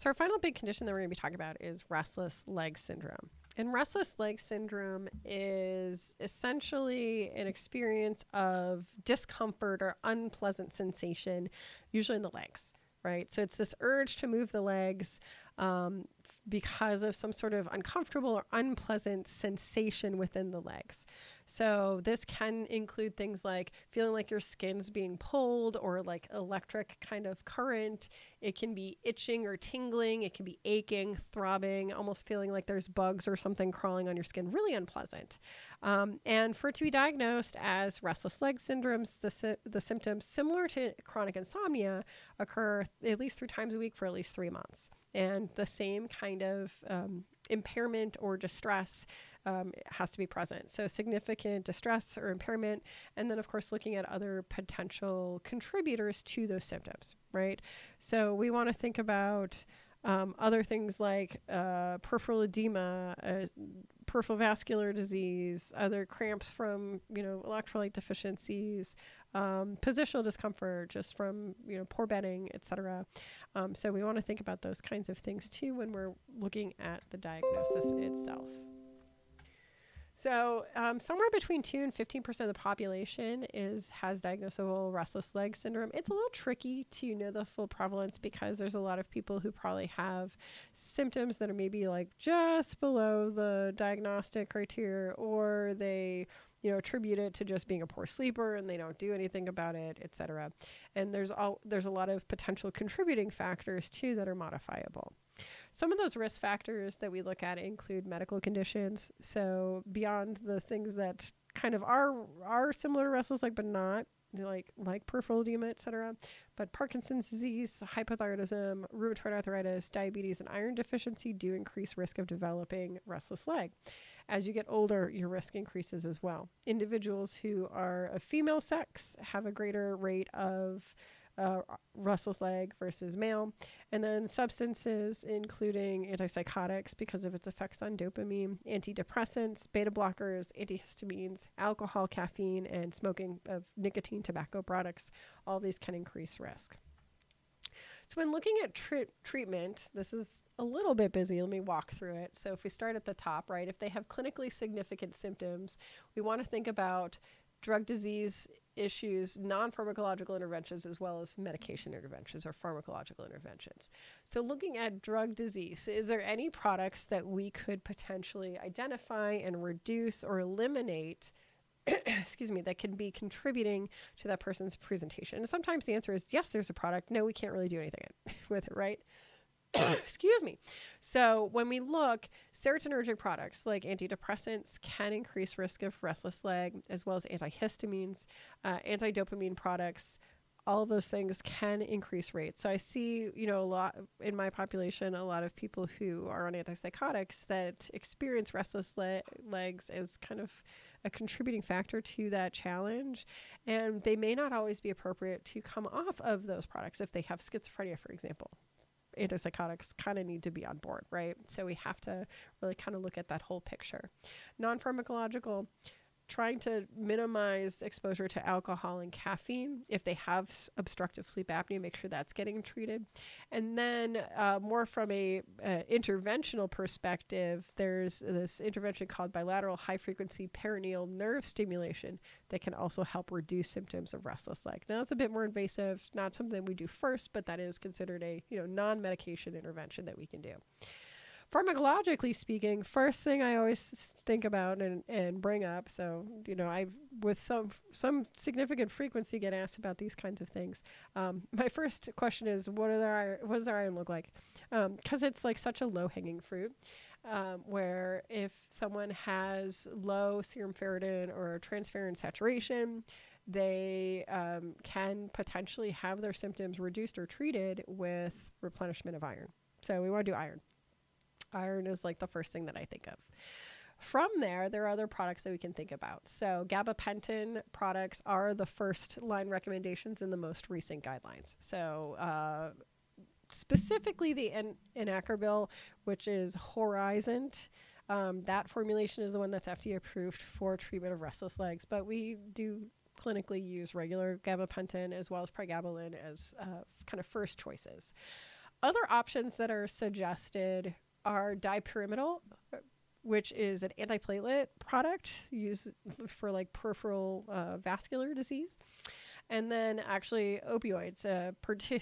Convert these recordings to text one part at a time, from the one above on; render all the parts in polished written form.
So our final big condition that we're going to be talking about is restless leg syndrome. And restless leg syndrome is essentially an experience of discomfort or unpleasant sensation, usually in the legs, right? So it's this urge to move the legs because of some sort of uncomfortable or unpleasant sensation within the legs. So this can include things like feeling like your skin's being pulled or like electric kind of current. It can be itching or tingling. It can be aching, throbbing, almost feeling like there's bugs or something crawling on your skin. Really unpleasant. And for it to be diagnosed as restless leg syndromes, the symptoms similar to chronic insomnia occur at least 3 times a week for at least 3 months. And the same kind of impairment or distress has to be present. So significant distress or impairment, and then of course looking at other potential contributors to those symptoms, right? So we want to think about other things like peripheral edema, peripheral vascular disease, other cramps from, electrolyte deficiencies, positional discomfort just from, poor bedding, etc. So we want to think about those kinds of things too when we're looking at the diagnosis itself. So somewhere between 2 and 15% of the population has diagnosable restless leg syndrome. It's a little tricky to know the full prevalence because there's a lot of people who probably have symptoms that are maybe like just below the diagnostic criteria, or they attribute it to just being a poor sleeper and they don't do anything about it, etc. And there's a lot of potential contributing factors too that are modifiable. Some of those risk factors that we look at include medical conditions. So beyond the things that kind of are similar to restless leg, but not, like peripheral edema, etc. But Parkinson's disease, hypothyroidism, rheumatoid arthritis, diabetes, and iron deficiency do increase risk of developing restless leg. As you get older, your risk increases as well. Individuals who are of female sex have a greater rate of restless leg versus male. And then substances, including antipsychotics because of its effects on dopamine, antidepressants, beta blockers, antihistamines, alcohol, caffeine, and smoking of nicotine, tobacco products, all these can increase risk. So when looking at treatment, this is a little bit busy. Let me walk through it. So if we start at the top, right, if they have clinically significant symptoms, we want to think about drug disease issues, non-pharmacological interventions, as well as medication interventions or pharmacological interventions. So looking at drug disease, is there any products that we could potentially identify and reduce or eliminate that can be contributing to that person's presentation? And sometimes the answer is yes, there's a product. No, we can't really do anything with it, right? Excuse me. So when we look, serotonergic products like antidepressants can increase risk of restless leg, as well as antihistamines, antidopamine products. All of those things can increase rates. So I see, a lot in my population, a lot of people who are on antipsychotics that experience restless legs as kind of a contributing factor to that challenge. And they may not always be appropriate to come off of those products if they have schizophrenia, for example. Antipsychotics kind of need to be on board, right? So we have to really kind of look at that whole picture. Non-pharmacological, trying to minimize exposure to alcohol and caffeine. If they have obstructive sleep apnea, make sure that's getting treated. And then more from a interventional perspective, there's this intervention called bilateral high-frequency perineal nerve stimulation that can also help reduce symptoms of restless leg. Now, that's a bit more invasive, not something we do first, but that is considered a non-medication intervention that we can do. Pharmacologically speaking, first thing I always think about and bring up, so, I with some significant frequency get asked about these kinds of things. My first question is, what does their iron look like? Because it's like such a low-hanging fruit, where if someone has low serum ferritin or transferrin saturation, they can potentially have their symptoms reduced or treated with replenishment of iron. So we want to do iron. Iron is like the first thing that I think of. From there are other products that we can think about. So gabapentin products are the first line recommendations in the most recent guidelines. So specifically the Inacarbil, which is Horizont. That formulation is the one that's FDA approved for treatment of restless legs, but we do clinically use regular gabapentin as well as pregabalin as kind of first choices. Other options that are suggested are dipyrimidine, which is an antiplatelet product used for like peripheral vascular disease. And then actually opioids,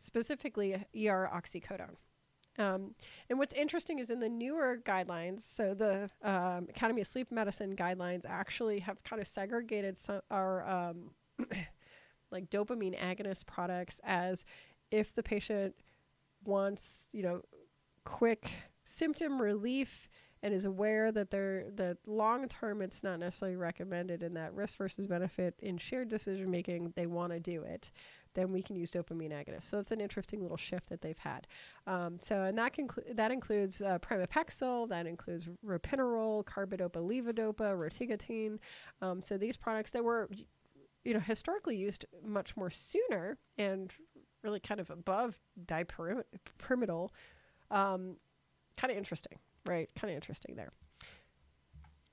specifically ER oxycodone. And what's interesting is in the newer guidelines, so the Academy of Sleep Medicine guidelines actually have kind of segregated our like dopamine agonist products as if the patient wants, quick symptom relief and is aware that that long term it's not necessarily recommended, and that risk versus benefit in shared decision making, they want to do it, then we can use dopamine agonists. So that's an interesting little shift that they've had. And that includes pramipexole, that includes ropinirole, carbidopa, levodopa, rotigotine. So these products that were, historically used much more sooner and really kind of above dipyrimidine. Kind of interesting, right? Kind of interesting there.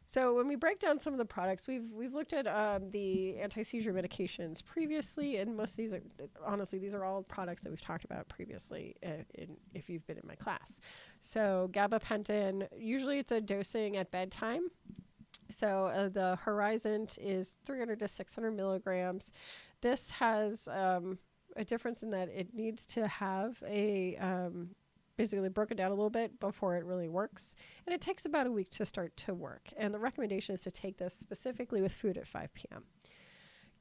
So when we break down some of the products, we've looked at the anti-seizure medications previously, and most of these are, honestly, these are all products that we've talked about previously if you've been in my class. So gabapentin, usually it's a dosing at bedtime. So the Horizon is 300 to 600 milligrams. This has a difference in that it needs to have basically broken down a little bit before it really works. And it takes about a week to start to work. And the recommendation is to take this specifically with food at 5 p.m.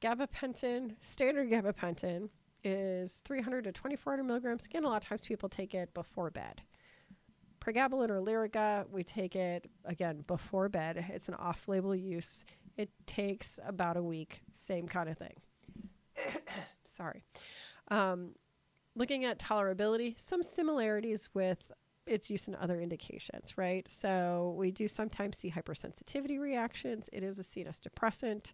Gabapentin, standard gabapentin, is 300 to 2400 milligrams. Again, a lot of times people take it before bed. Pregabalin or Lyrica, we take it, again, before bed. It's an off-label use. It takes about a week, same kind of thing. Sorry. Looking at tolerability, some similarities with its use in other indications, right? So we do sometimes see hypersensitivity reactions. It is a CNS depressant.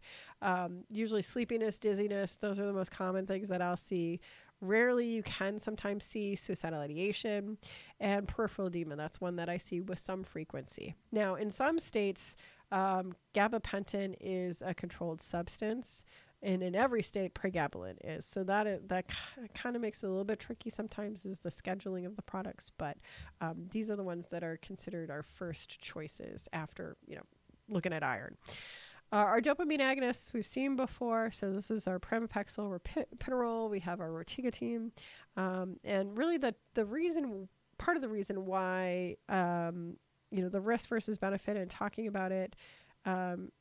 Usually sleepiness, dizziness, those are the most common things that I'll see. Rarely you can sometimes see suicidal ideation, and peripheral edema. That's one that I see with some frequency. Now, in some states, gabapentin is a controlled substance, and in every state, pregabalin is. So that kind of makes it a little bit tricky sometimes, is the scheduling of the products. But these are the ones that are considered our first choices after looking at iron. Our dopamine agonists we've seen before. So this is our pramipexole, ropinirole. We have our rotigotine, and really part of the reason why the risk versus benefit and talking about it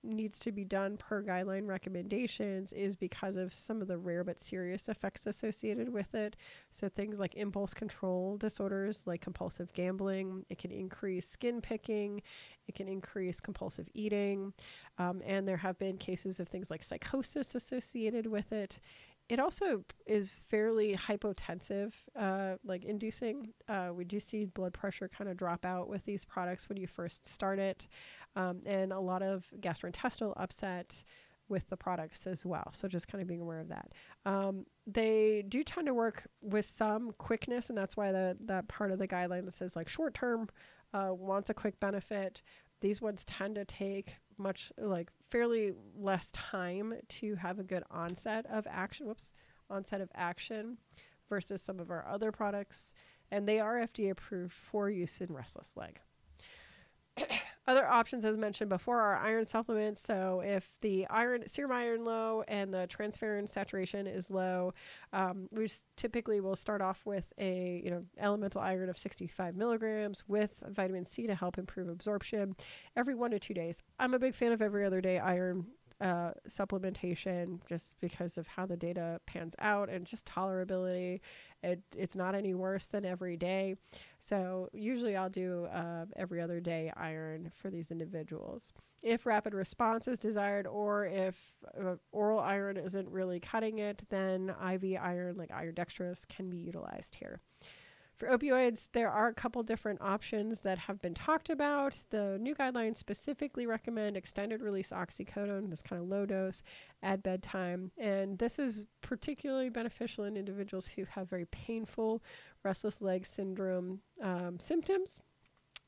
needs to be done per guideline recommendations is because of some of the rare but serious effects associated with it. So things like impulse control disorders, like compulsive gambling. It can increase skin picking. It can increase compulsive eating. And there have been cases of things like psychosis associated with it. It also is fairly hypotensive, like inducing. We do see blood pressure kind of drop out with these products when you first start it, and a lot of gastrointestinal upset with the products as well. So just kind of being aware of that. They do tend to work with some quickness, and that's why that part of the guideline that says like short term wants a quick benefit. These ones tend to take fairly less time to have a good onset of action versus some of our other products. And they are FDA approved for use in restless leg. Other options, as mentioned before, are iron supplements. So if the serum iron low and the transferrin saturation is low, we typically will start off with a elemental iron of 65 milligrams with vitamin C to help improve absorption every 1 to 2 days. I'm a big fan of every other day iron supplementation, just because of how the data pans out and just tolerability. It's not any worse than every day. So usually I'll do every other day iron for these individuals. If rapid response is desired, or if oral iron isn't really cutting it, then IV iron like iron dextrose can be utilized here. For opioids, there are a couple different options that have been talked about. The new guidelines specifically recommend extended release oxycodone, this kind of low dose, at bedtime. And this is particularly beneficial in individuals who have very painful restless leg syndrome symptoms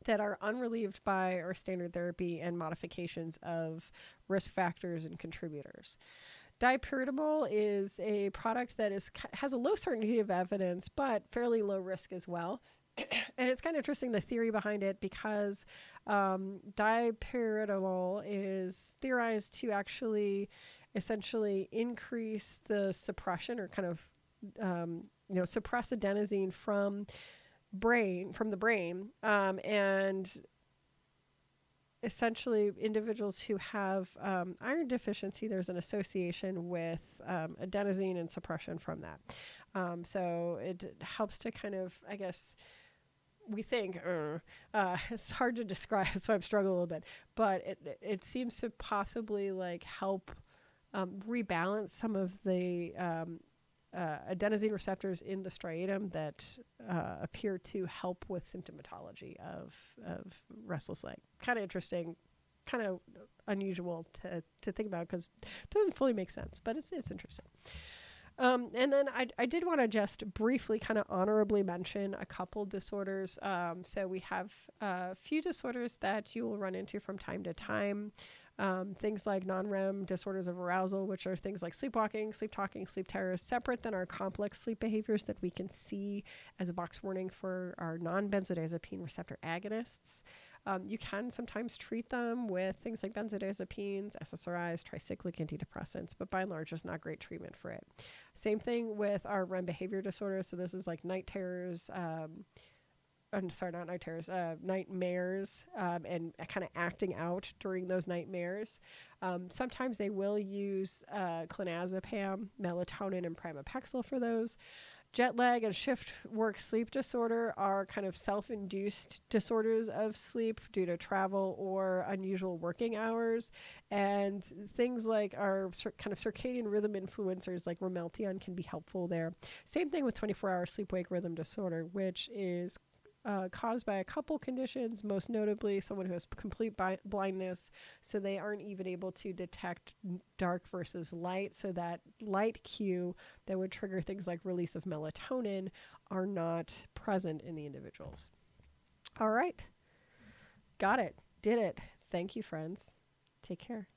that are unrelieved by our standard therapy and modifications of risk factors and contributors. Dipyridamole is a product that has a low certainty of evidence, but fairly low risk as well. And it's kind of interesting, the theory behind it, because dipyridamole is theorized to actually essentially increase the suppression, or kind of suppress adenosine from the brain, and essentially individuals who have iron deficiency, there's an association with adenosine and suppression from that. So it helps to kind of, I guess, we think, it's hard to describe, so I'm struggling a little bit, but it seems to possibly like help rebalance some of the adenosine receptors in the striatum that appear to help with symptomatology of restless leg. Kind of interesting, kind of unusual to think about, because it doesn't fully make sense, but it's interesting. And then I did want to just briefly kind of honorably mention a couple disorders. So we have a few disorders that you will run into from time to time. Things like non-REM disorders of arousal, which are things like sleepwalking, sleep talking, sleep terrors, separate than our complex sleep behaviors that we can see as a box warning for our non-benzodiazepine receptor agonists. You can sometimes treat them with things like benzodiazepines, SSRIs, tricyclic antidepressants, but by and large, there's not great treatment for it. Same thing with our REM behavior disorders. So this is like night terrors, nightmares, and kind of acting out during those nightmares. Sometimes they will use clonazepam, melatonin, and pramipexole for those. Jet lag and shift work sleep disorder are kind of self-induced disorders of sleep due to travel or unusual working hours. And things like our kind of circadian rhythm influencers like Romeltion can be helpful there. Same thing with 24-hour sleep-wake rhythm disorder, which is caused by a couple conditions, most notably someone who has complete blindness, so they aren't even able to detect dark versus light, so that light cue that would trigger things like release of melatonin are not present in the individuals. All right. Got it. Did it. Thank you, friends. Take care.